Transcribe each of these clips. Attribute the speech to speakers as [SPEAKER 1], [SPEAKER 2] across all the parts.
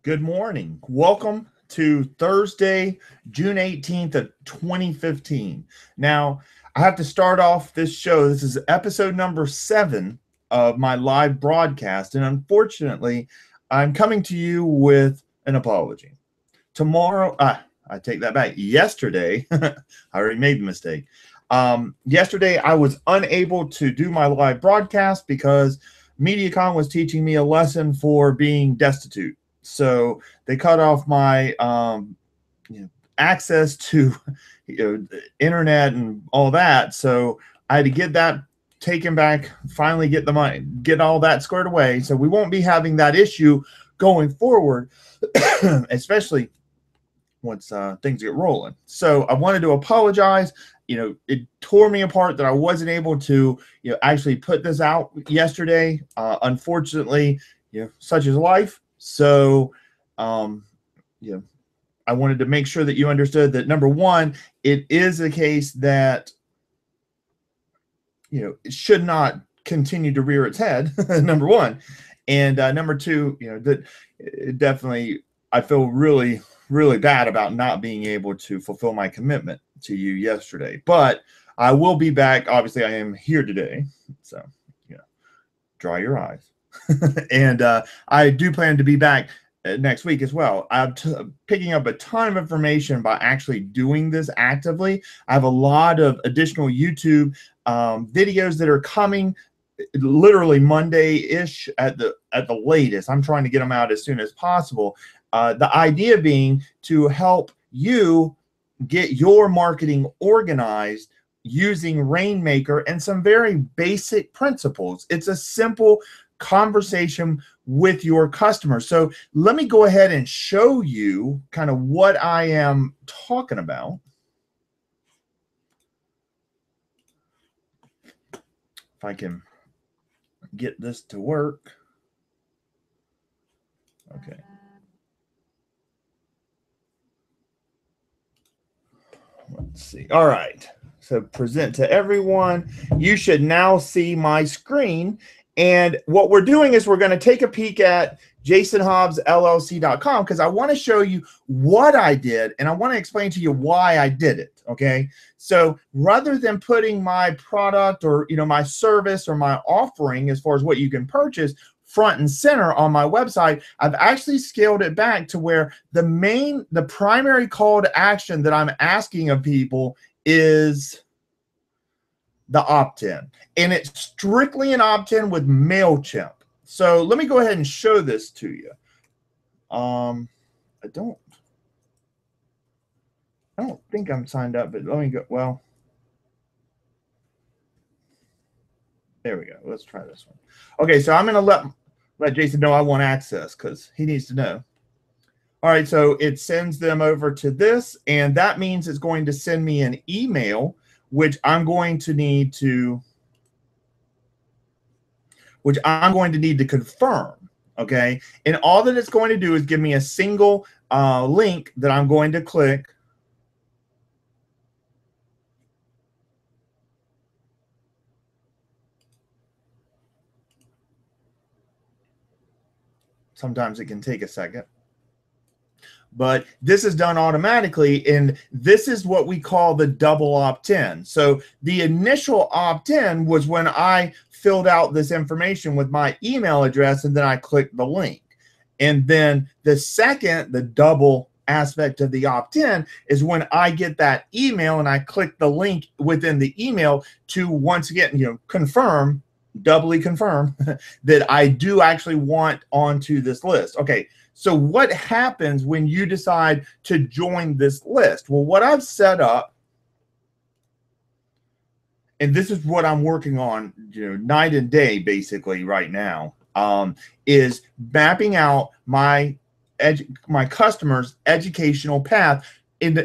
[SPEAKER 1] Good morning. Welcome to Thursday, June 18th of 2015. Now, I have to start off this show. This is episode number 7 of my live broadcast, and unfortunately, I'm coming to you with an apology. Tomorrow, I take that back. Yesterday, I already made the mistake. Yesterday, I was unable to do my live broadcast because MediaCon was teaching me a lesson for being destitute. So they cut off my access to the internet and all that. So I had to get that taken back, finally get the money, get all that squared away. So we won't be having that issue going forward, especially once things get rolling. So I wanted to apologize. It tore me apart that I wasn't able to, actually put this out yesterday. Unfortunately, such is life. So, I wanted to make sure that you understood that, number one, it is a case that, it should not continue to rear its head, number one. And number two, that it definitely, I feel really, really bad about not being able to fulfill my commitment to you yesterday. But I will be back. Obviously, I am here today. So, dry your eyes. And I do plan to be back next week as well. I'm picking up a ton of information by actually doing this actively. I have a lot of additional YouTube videos that are coming literally Monday-ish at the latest. I'm trying to get them out as soon as possible. The idea being to help you get your marketing organized using Rainmaker and some very basic principles. It's a simple conversation with your customers. So let me go ahead and show you kind of what I am talking about. If I can get this to work. Okay. Let's see. All right. So present to everyone. You should now see my screen. And what we're doing is we're going to take a peek at jasonhobbsllc.com because I want to show you what I did and I want to explain to you why I did it. Okay. So rather than putting my product or, my service or my offering as far as what you can purchase front and center on my website, I've actually scaled it back to where the primary call to action that I'm asking of people is the opt-in, and it's strictly an opt-in with MailChimp. So let me go ahead and show this to you. I don't think I'm signed up, but let me go. Well, there we go. Let's try this one. Okay, so I'm going to let Jason know I want access because he needs to know. All right, so it sends them over to this, and that means it's going to send me an email, which I'm going to need to confirm, okay? And all that it's going to do is give me a single link that I'm going to click. Sometimes it can take a second. But this is done automatically, and this is what we call the double opt-in. So the initial opt-in was when I filled out this information with my email address, and then I clicked the link. And then the second, the double aspect of the opt-in is when I get that email and I click the link within the email to once again, doubly confirm that I do actually want onto this list. Okay. So what happens when you decide to join this list? Well, what I've set up, and this is what I'm working on, night and day basically right now, is mapping out my customers' educational path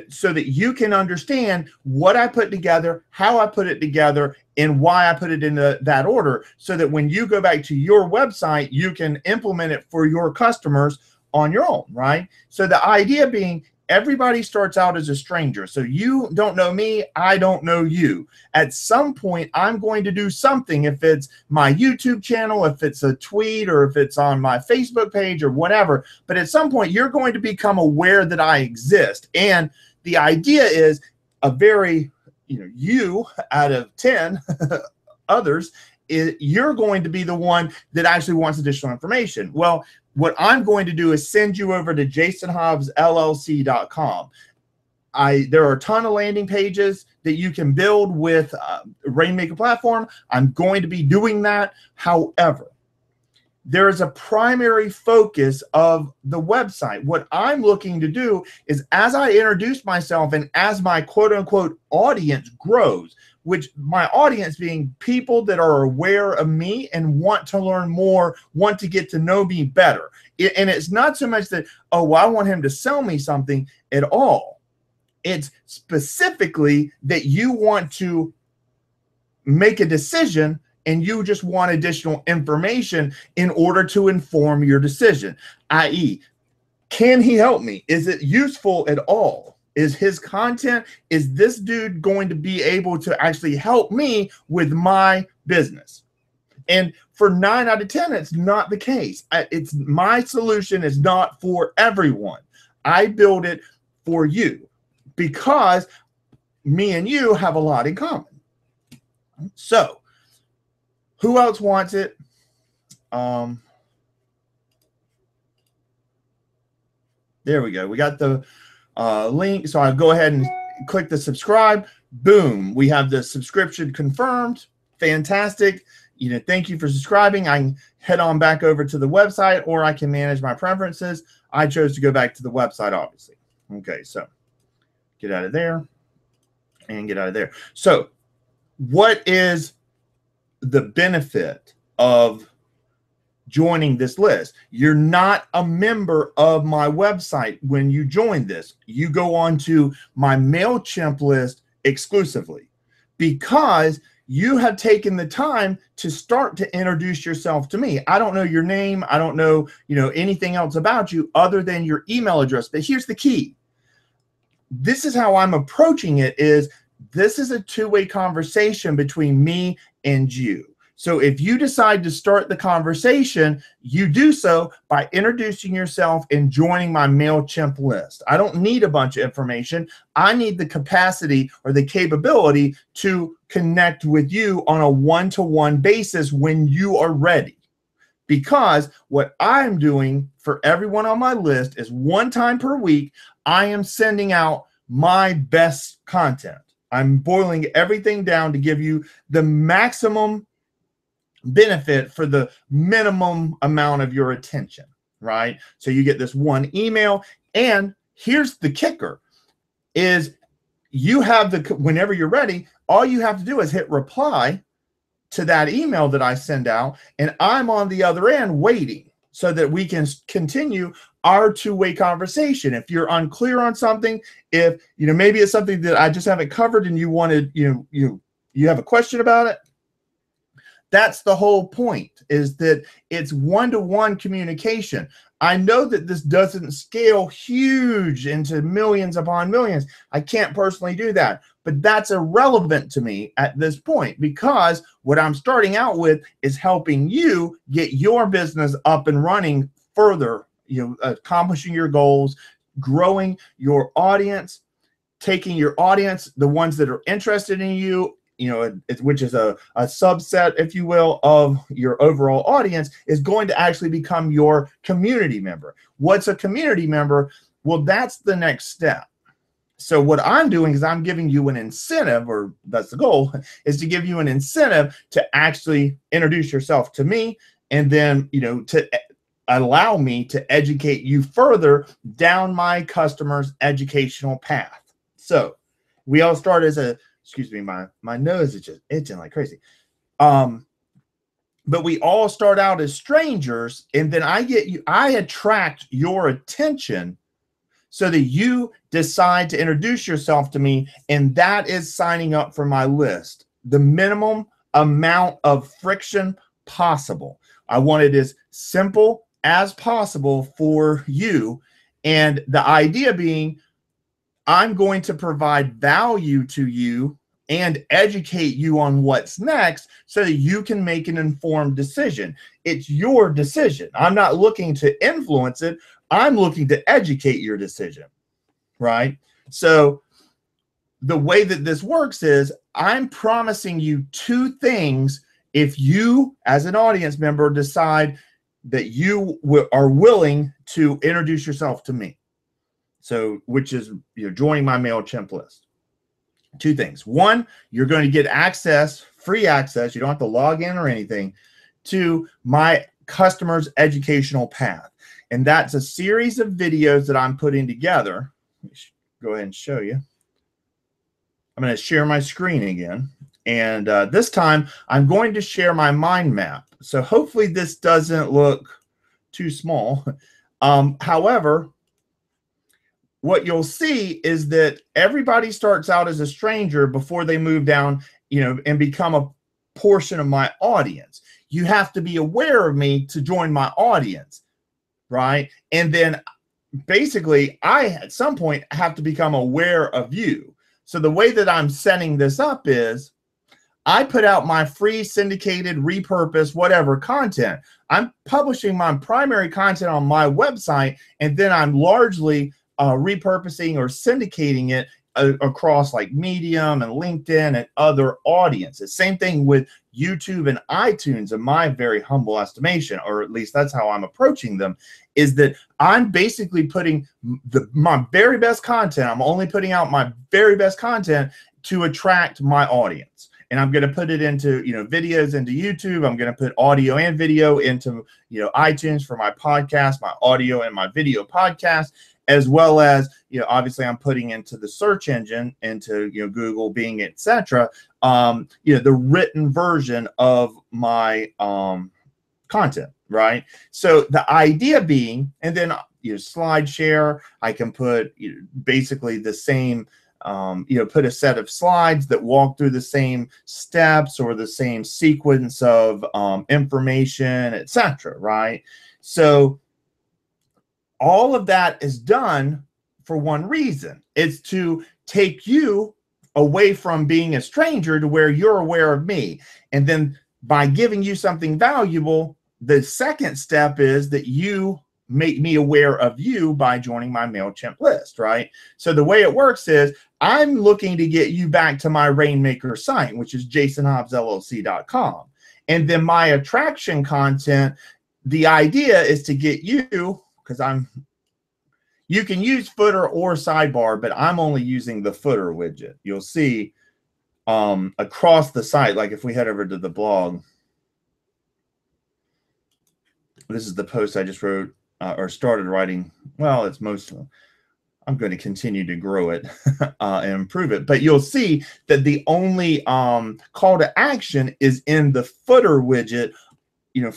[SPEAKER 1] so that you can understand what I put together, how I put it together, and why I put it in that order, so that when you go back to your website, you can implement it for your customers on your own, right? So the idea being everybody starts out as a stranger. So you don't know me, I don't know you. At some point, I'm going to do something, if it's my YouTube channel, if it's a tweet, or if it's on my Facebook page or whatever. But at some point, you're going to become aware that I exist. And the idea is a very, you out of 10 others, you're going to be the one that actually wants additional information. Well, what I'm going to do is send you over to jasonhobbsllc.com. There are a ton of landing pages that you can build with Rainmaker platform. I'm going to be doing that. However, there is a primary focus of the website. What I'm looking to do is, as I introduce myself and as my quote unquote audience grows, which my audience being people that are aware of me and want to learn more, want to get to know me better. And it's not so much that, oh, well, I want him to sell me something at all. It's specifically that you want to make a decision and you just want additional information in order to inform your decision, i.e., can he help me? Is it useful at all? Is his content, is this dude going to be able to actually help me with my business? And for 9 out of 10, it's not the case. It's my solution is not for everyone. I build it for you because me and you have a lot in common. So who else wants it? There we go. We got the link. So I'll go ahead and click the subscribe. Boom. We have the subscription confirmed. Fantastic. Thank you for subscribing. I can head on back over to the website, or I can manage my preferences. I chose to go back to the website, obviously. Okay, so get out of there and get out of there. So what is the benefit of joining this list? You're not a member of my website when you join this. You go on to my MailChimp list exclusively because you have taken the time to start to introduce yourself to me. I don't know your name. I don't know, anything else about you other than your email address. But here's the key. This is how I'm approaching it, is this is a two-way conversation between me and you. So if you decide to start the conversation, you do so by introducing yourself and joining my MailChimp list. I don't need a bunch of information. I need the capacity or the capability to connect with you on a one-to-one basis when you are ready. Because what I'm doing for everyone on my list is one time per week, I am sending out my best content. I'm boiling everything down to give you the maximum benefit for the minimum amount of your attention, right? So you get this one email, and here's the kicker is you have whenever you're ready, all you have to do is hit reply to that email that I send out, and I'm on the other end waiting so that we can continue our two-way conversation. If you're unclear on something, if maybe it's something that I just haven't covered and you wanted, you have a question about it, that's the whole point, is that it's one-to-one communication. I know that this doesn't scale huge into millions upon millions. I can't personally do that, but that's irrelevant to me at this point, because what I'm starting out with is helping you get your business up and running further, accomplishing your goals, growing your audience, taking your audience, the ones that are interested in you, which is a subset, if you will, of your overall audience, is going to actually become your community member. What's a community member? Well, that's the next step. So what I'm doing is I'm giving you an incentive, or that's the goal, is to give you an incentive to actually introduce yourself to me, and then, to allow me to educate you further down my customer's educational path. So we all start as a, excuse me, my nose is just itching like crazy. But we all start out as strangers, and then I attract your attention so that you decide to introduce yourself to me, and that is signing up for my list. The minimum amount of friction possible. I want it as simple as possible for you, and the idea being, I'm going to provide value to you and educate you on what's next so that you can make an informed decision. It's your decision. I'm not looking to influence it. I'm looking to educate your decision, right? So the way that this works is I'm promising you two things if you, as an audience member, decide that you are willing to introduce yourself to me. So, which is, joining my MailChimp list. Two things. One, you're going to get access, free access. You don't have to log in or anything, to my customer's educational path. And that's a series of videos that I'm putting together. Let me go ahead and show you. I'm going to share my screen again. And this time, I'm going to share my mind map. So hopefully this doesn't look too small. However, what you'll see is that everybody starts out as a stranger before they move down, and become a portion of my audience. You have to be aware of me to join my audience, right? And then basically, I, at some point, have to become aware of you. So the way that I'm setting this up is I put out my free syndicated, repurposed, whatever content. I'm publishing my primary content on my website, and then I'm largely repurposing or syndicating it across like Medium and LinkedIn and other audiences. Same thing with YouTube and iTunes, in my very humble estimation, or at least that's how I'm approaching them, is that I'm basically putting my very best content. I'm only putting out my very best content to attract my audience. And I'm going to put it into, videos into YouTube. I'm going to put audio and video into, iTunes for my podcast, my audio and my video podcast, as well as, obviously I'm putting into the search engine, into, Google, Bing, etc. The written version of my content, right? So the idea being, and then, slide share, I can put basically the same, put a set of slides that walk through the same steps or the same sequence of information, etc., right? So all of that is done for one reason. It's to take you away from being a stranger to where you're aware of me. And then by giving you something valuable, the second step is that you make me aware of you by joining my MailChimp list, right? So the way it works is I'm looking to get you back to my Rainmaker site, which is jasonhobbsllc.com. And then my attraction content, the idea is to get you, because you can use footer or sidebar, but I'm only using the footer widget. You'll see across the site, like if we head over to the blog, this is the post I just wrote or started writing. Well, it's mostly, I'm going to continue to grow it and improve it. But you'll see that the only call to action is in the footer widget,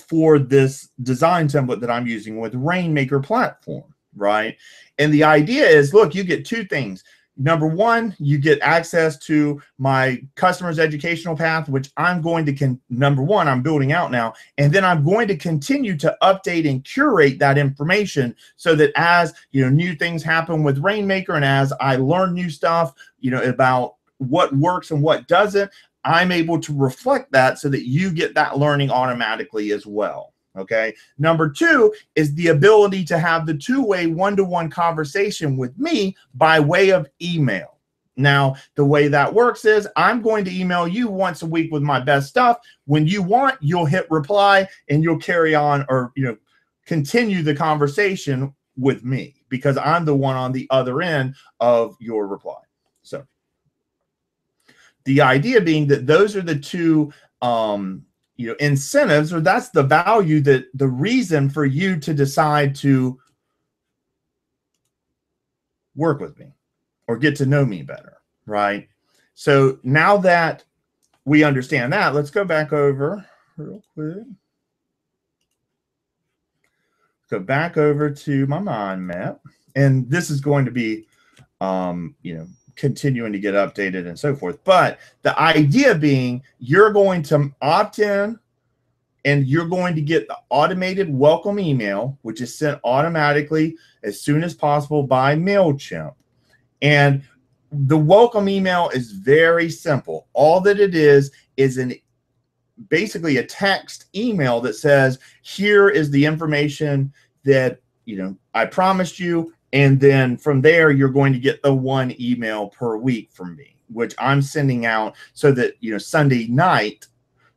[SPEAKER 1] for this design template that I'm using with Rainmaker platform, right? And the idea is, look, you get two things. Number one, you get access to my customer's educational path, which I'm going to, number one, I'm building out now. And then I'm going to continue to update and curate that information so that as, new things happen with Rainmaker and as I learn new stuff, about what works and what doesn't, I'm able to reflect that so that you get that learning automatically as well. Okay. Number two is the ability to have the two-way one-to-one conversation with me by way of email. Now, the way that works is I'm going to email you once a week with my best stuff. When you want, you'll hit reply and you'll carry on or, continue the conversation with me because I'm the one on the other end of your reply. So the idea being that those are the two, incentives, or that's the value, that the reason for you to decide to work with me or get to know me better, right? So now that we understand that, let's go back over real quick. Go back over to my mind map, and this is going to be, continuing to get updated and so forth. But the idea being, you're going to opt in and you're going to get the automated welcome email, which is sent automatically as soon as possible by MailChimp. And the welcome email is very simple. All that it is basically a text email that says, here is the information that, I promised you. And then from there, you're going to get the one email per week from me, which I'm sending out so that,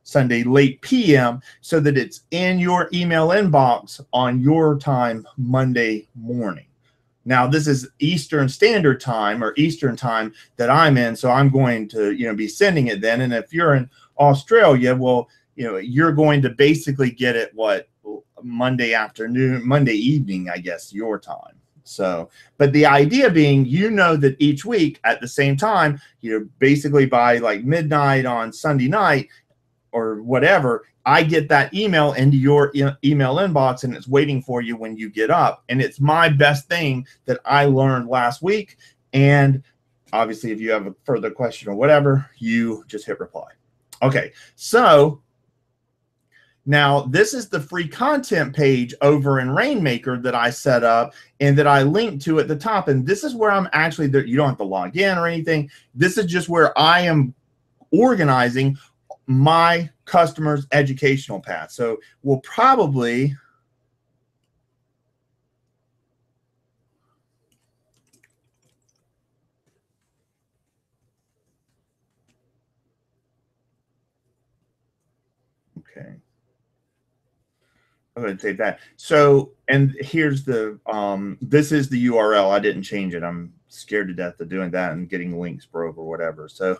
[SPEAKER 1] Sunday late PM, so that it's in your email inbox on your time, Monday morning. Now, this is Eastern Standard Time, or Eastern Time that I'm in, so I'm going to, be sending it then. And if you're in Australia, well, you're going to basically get it Monday afternoon, Monday evening, I guess, your time. So, but the idea being, that each week at the same time, basically by like midnight on Sunday night or whatever, I get that email into your email inbox, and it's waiting for you when you get up. And it's my best thing that I learned last week. And obviously, if you have a further question or whatever, you just hit reply. Okay, so now this is the free content page over in Rainmaker that I set up and that I linked to at the top. And this is where I'm actually there. You don't have to log in or anything. This is just where I am organizing my customers' educational path. So we'll probably okay. I'm going to take that. So, and here's the this is the URL. I didn't change it. I'm scared to death of doing that and getting links broke or whatever. So,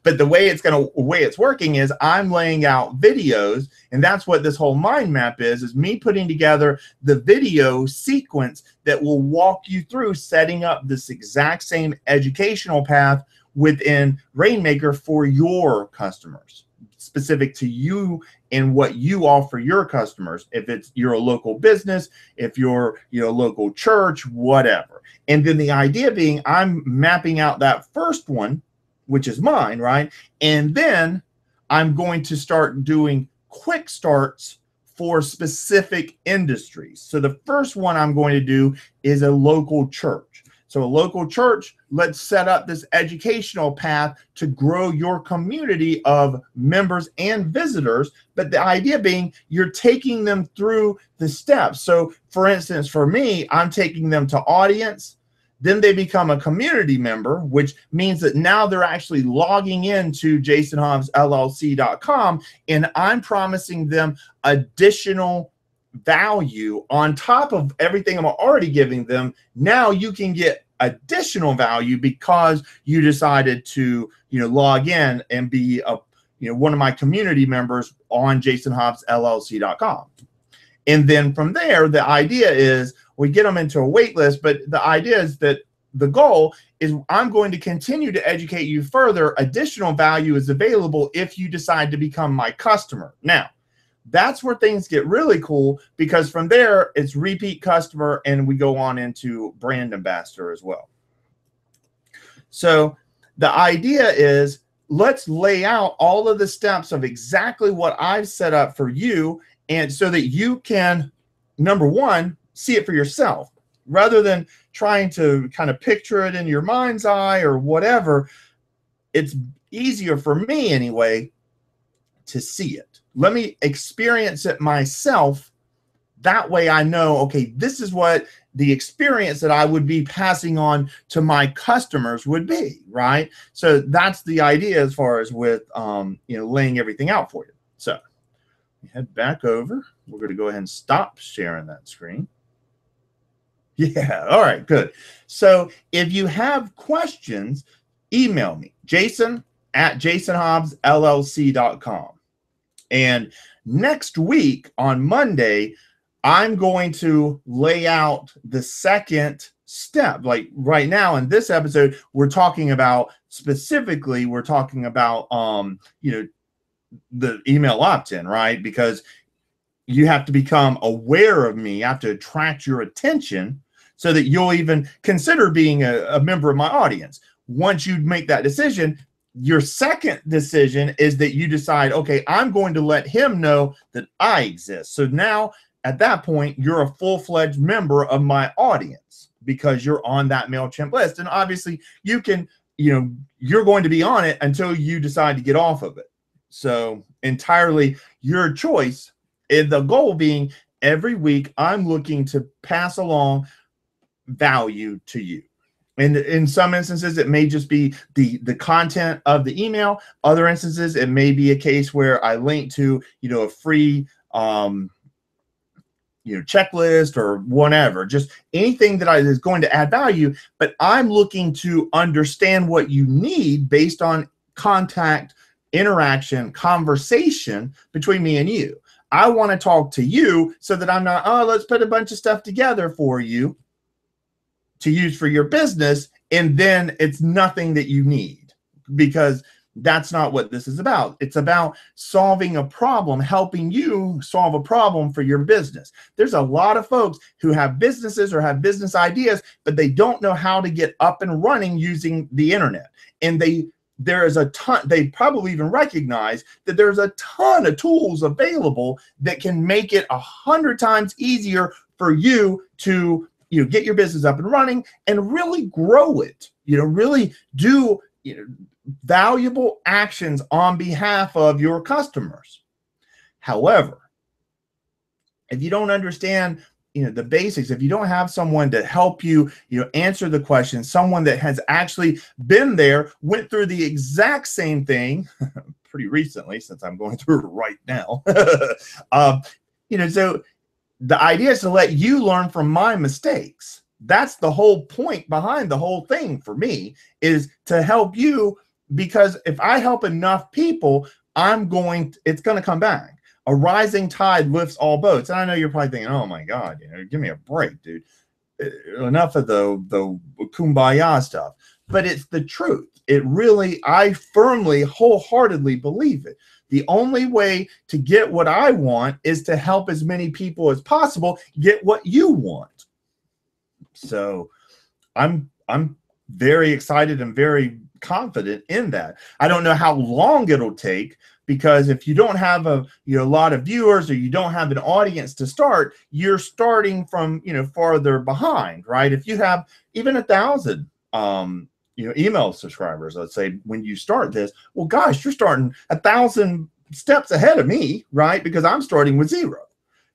[SPEAKER 1] but the way it's working is I'm laying out videos, and that's what this whole mind map is me putting together the video sequence that will walk you through setting up this exact same educational path within Rainmaker for your customers, specific to you and what you offer your customers. If you're a local business, if you're a local church, whatever. And then the idea being, I'm mapping out that first one, which is mine, right? And then I'm going to start doing quick starts for specific industries. So the first one I'm going to do is a local church. So a local church, let's set up this educational path to grow your community of members and visitors. But the idea being, you're taking them through the steps. So for instance, for me, I'm taking them to audience. Then they become a community member, which means that now they're actually logging into jasonhobbsllc.com, and I'm promising them additional value on top of everything I'm already giving them. Now you can get additional value because you decided to log in and be one of my community members on jasonhobbsllc.com. And then from there, the idea is we get them into a wait list, but the idea is that the goal is I'm going to continue to educate you further. Additional value is available if you decide to become my customer. Now, that's where things get really cool, because from there, it's repeat customer, and we go on into brand ambassador as well. So the idea is, let's lay out all of the steps of exactly what I've set up for you, and so that you can, number one, see it for yourself, rather than trying to kind of picture it in your mind's eye or whatever. It's easier for me anyway to see it. Let me experience it myself. That way I know, okay, this is what the experience that I would be passing on to my customers would be, right? So that's the idea as far as with, laying everything out for you. So head back over. We're going to go ahead and stop sharing that screen. Yeah, all right, good. So if you have questions, email me, jason@jasonhobbsllc.com. And next week on Monday, I'm going to lay out the second step. Like right now in this episode, we're talking about specifically, the email opt-in, right? Because you have to become aware of me. You have to attract your attention so that you'll even consider being a member of my audience. Once you make that decision, your second decision is that you decide, okay, I'm going to let him know that I exist. So now at that point, you're a full-fledged member of my audience. because you're on that MailChimp list. And obviously you can, you're going to be on it until you decide to get off of it. So entirely your choice. And the goal being every week I'm looking to pass along value to you. And in some instances, it may just be the content of the email. Other instances, it may be a case where I link to, a free, checklist or whatever, just anything that is going to add value. But I'm looking to understand what you need based on contact, interaction, conversation between me and you. I want to talk to you so that I'm not, oh, let's put a bunch of stuff together for you to use for your business, and then it's nothing that you need, because that's not what this is about. It's about solving a problem, helping you solve a problem for your business. There's a lot of folks who have businesses or have business ideas, but they don't know how to get up and running using the internet. And there is a ton, they probably even recognize that there's a ton of tools available that can make it 100 times easier for you to get your business up and running and really grow it, really do valuable actions on behalf of your customers. However, if you don't understand the basics, if you don't have someone to help you answer the question, someone that has actually been there, went through the exact same thing pretty recently, since I'm going through it right now, so the idea is to let you learn from my mistakes. That's the whole point behind the whole thing for me, is to help you, because if I help enough people, it's going to come back. A rising tide lifts all boats. And I know you're probably thinking, oh my God, give me a break, dude. Enough of the kumbaya stuff. But it's the truth. I firmly, wholeheartedly believe it. The only way to get what I want is to help as many people as possible get what you want. So I'm very excited and very confident in that. I don't know how long it'll take, because if you don't have a lot of viewers, or you don't have an audience to start, you're starting from farther behind, right? If you have even 1,000 email subscribers, let's say, when you start this, well, gosh, you're starting 1,000 steps ahead of me, right? Because I'm starting with 0.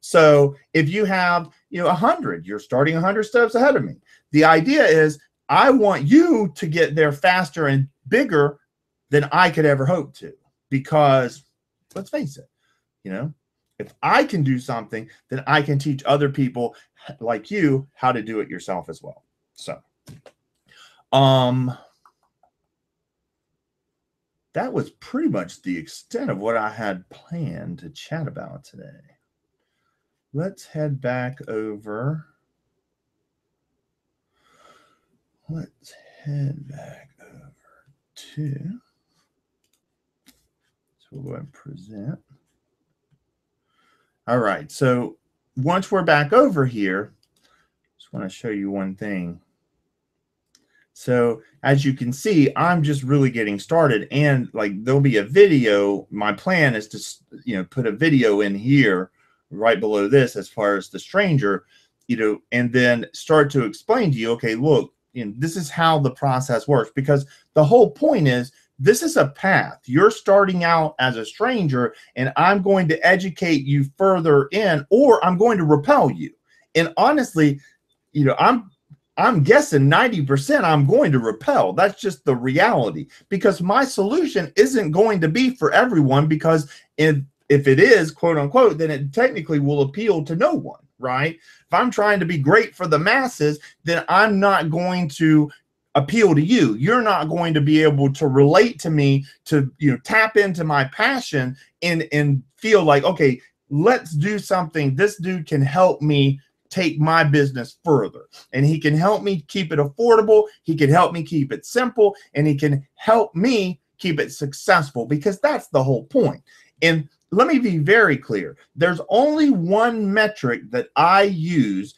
[SPEAKER 1] So if you have 100, you're starting 100 steps ahead of me. The idea is I want you to get there faster and bigger than I could ever hope to, because let's face it, if I can do something, then I can teach other people like you how to do it yourself as well. So that was pretty much the extent of what I had planned to chat about today. Let's head back over. Let's head back over to, so we'll go ahead and present. All right, so once we're back over here, just want to show you one thing. So as you can see, I'm just really getting started, and there'll be a video. My plan is to, put a video in here right below this as far as the stranger, and then start to explain to you, okay, look, this is how the process works, because the whole point is this is a path. You're starting out as a stranger, and I'm going to educate you further in, or I'm going to repel you. And honestly, I'm guessing 90% I'm going to repel. That's just the reality, because my solution isn't going to be for everyone, because if it is, quote unquote, then it technically will appeal to no one, right? If I'm trying to be great for the masses, then I'm not going to appeal to you. You're not going to be able to relate to me, to tap into my passion and feel like, okay, let's do something. This dude can help me take my business further, and he can help me keep it affordable. He can help me keep it simple, and he can help me keep it successful, because that's the whole point. And let me be very clear. There's only one metric that I use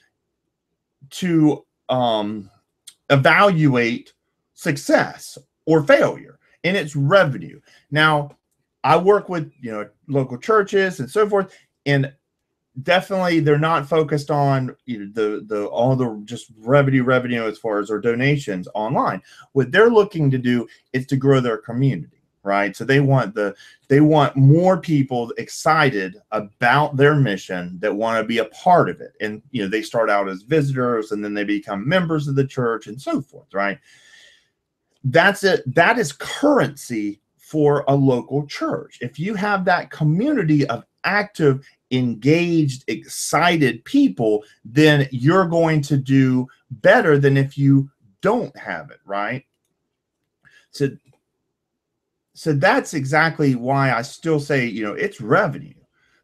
[SPEAKER 1] to evaluate success or failure, and it's revenue. Now, I work with local churches and so forth, and definitely they're not focused on, you know, the all the just revenue as far as their donations online. What they're looking to do is to grow their community, right? So they want more people excited about their mission that want to be a part of it. And you know, they start out as visitors and then they become members of the church and so forth, right? That's it. That is currency for a local church. If you have that community of active, engaged, excited people, then you're going to do better than if you don't have it, right? So that's exactly why I still say, you know, it's revenue,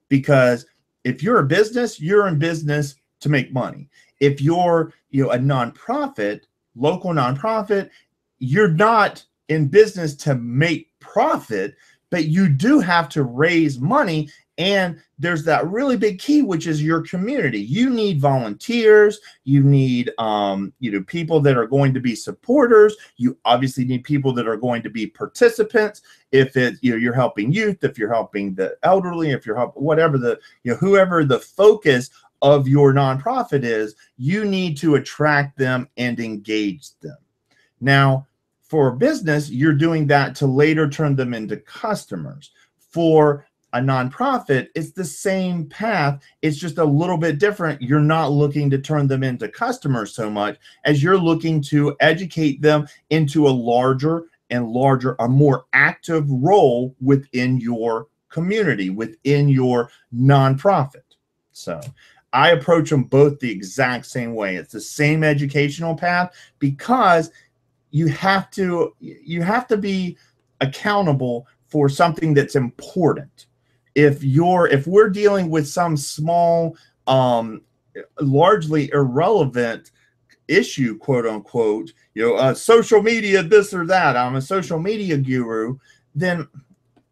[SPEAKER 1] because if you're a business, you're in business to make money. If you're, you know, a nonprofit, local nonprofit, you're not in business to make profit, but you do have to raise money. And there's that really big key, which is your community. You need volunteers. You need, you know, people that are going to be supporters. You obviously need people that are going to be participants. If it's, you know, you're helping youth, if you're helping the elderly, if you're helping whatever the, you know, whoever the focus of your nonprofit is, you need to attract them and engage them. Now, for a business, you're doing that to later turn them into customers. For a nonprofit, it's the same path. It's just a little bit different. You're not looking to turn them into customers so much as you're looking to educate them into a larger and larger, a more active role within your community, within your nonprofit. So I approach them both the exact same way. It's the same educational path, because you have to be accountable for something that's important. If we're dealing with some small, largely irrelevant issue, quote unquote, you know, social media, this or that, I'm a social media guru, then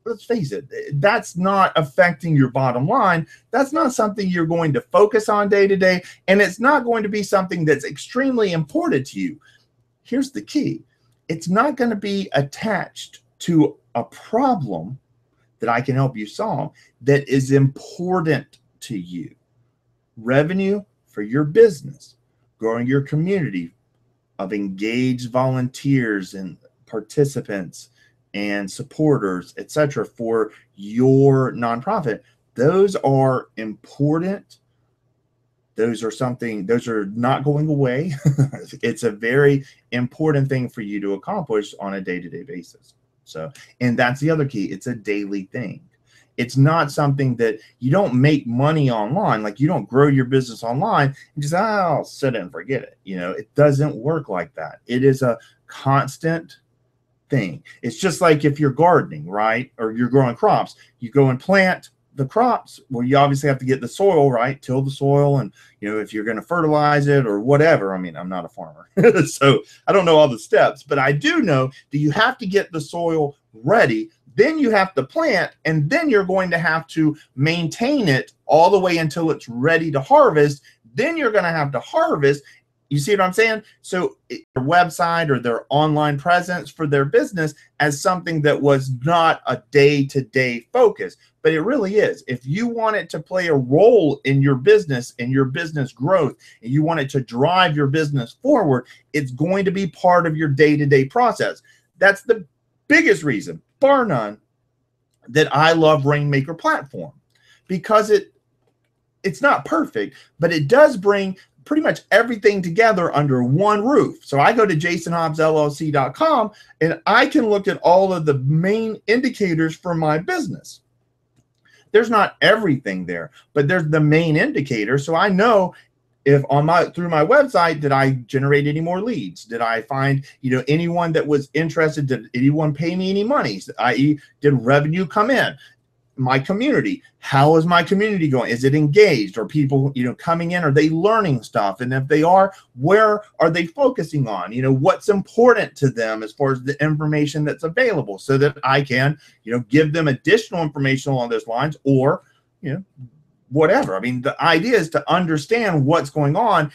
[SPEAKER 1] let's face it, that's not affecting your bottom line. That's not something you're going to focus on day to day, and it's not going to be something that's extremely important to you. Here's the key. It's not going to be attached to a problem that I can help you solve that is important to you. Revenue for your business, growing your community of engaged volunteers and participants and supporters, etc., for your nonprofit. Those are important. Those are not going away. It's a very important thing for you to accomplish on a day-to-day basis. So, and that's the other key. It's a daily thing. It's not something that you don't make money online. Like, you don't grow your business online and just, I'll sit and forget it. You know, it doesn't work like that. It is a constant thing. It's just like if you're gardening, right? Or you're growing crops, you go and plant the crops. Well, you obviously have to get the soil right, till the soil, and you know, if you're going to fertilize it or whatever. I mean, I'm not a farmer, so I don't know all the steps, but I do know that you have to get the soil ready, then you have to plant, and then you're going to have to maintain it all the way until it's ready to harvest. Then you're going to have to harvest. You see what I'm saying? So their website or their online presence for their business as something that was not a day-to-day focus, but it really is. If you want it to play a role in your business and your business growth, and you want it to drive your business forward, it's going to be part of your day-to-day process. That's the biggest reason, bar none, that I love Rainmaker Platform, because it's not perfect, but it does bring pretty much everything together under one roof. So I go to jasonhobbsllc.com and I can look at all of the main indicators for my business. There's not everything there, but there's the main indicator. So I know if through my website, did I generate any more leads? Did I find, you know, anyone that was interested? Did anyone pay me any money? I.e., did revenue come in? My community, how is my community going? Is it engaged? Are people, you know, coming in? Are they learning stuff? And if they are, where are they focusing on? You know, what's important to them as far as the information that's available, so that I can, you know, give them additional information along those lines, or, you know, whatever. I mean, the idea is to understand what's going on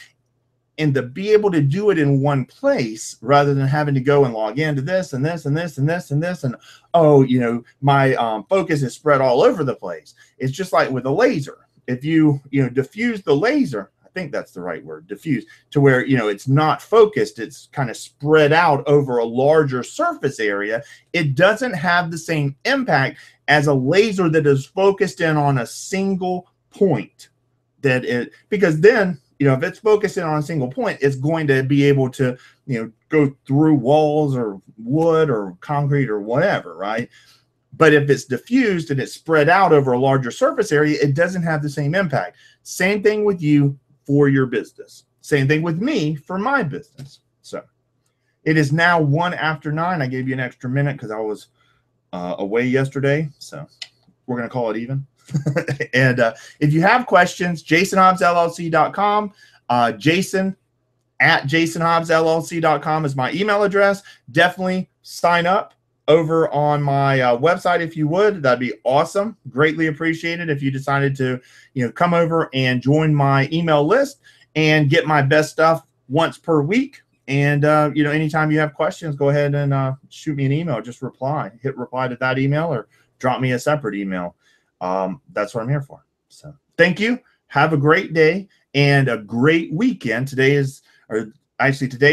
[SPEAKER 1] and to be able to do it in one place, rather than having to go and log into this and this and this and this and this, and oh, you know, my focus is spread all over the place. It's just like with a laser. if you diffuse the laser, I think that's the right word, diffuse, to where it's not focused, it's kind of spread out over a larger surface area, it doesn't have the same impact as a laser that is focused in on a single point. Because then if it's focused in on a single point, it's going to be able to go through walls or wood or concrete or whatever, right? But if it's diffused and it's spread out over a larger surface area, it doesn't have the same impact. Same thing with you for your business. Same thing with me for my business. So it is now 1 after 9. I gave you an extra minute because I was away yesterday. So we're going to call it even. And if you have questions, jasonhobbsllc.com, Jason@jasonhobbsllc.com is my email address. Definitely sign up over on my website if you would. That'd be awesome. Greatly appreciated if you decided to come over and join my email list and get my best stuff once per week. And anytime you have questions, go ahead and shoot me an email. Just hit reply to that email or drop me a separate email. That's what I'm here for. So thank you. Have a great day and a great weekend. Today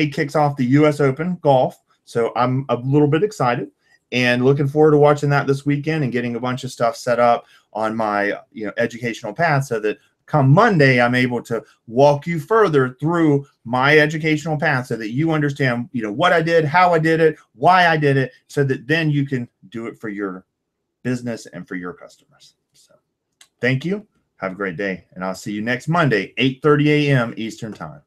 [SPEAKER 1] kicks off the US Open golf. So I'm a little bit excited and looking forward to watching that this weekend and getting a bunch of stuff set up on my educational path so that come Monday, I'm able to walk you further through my educational path so that you understand what I did, how I did it, why I did it, so that then you can do it for your business and for your customers. So thank you. Have a great day. And I'll see you next Monday, 8:30 a.m. Eastern Time.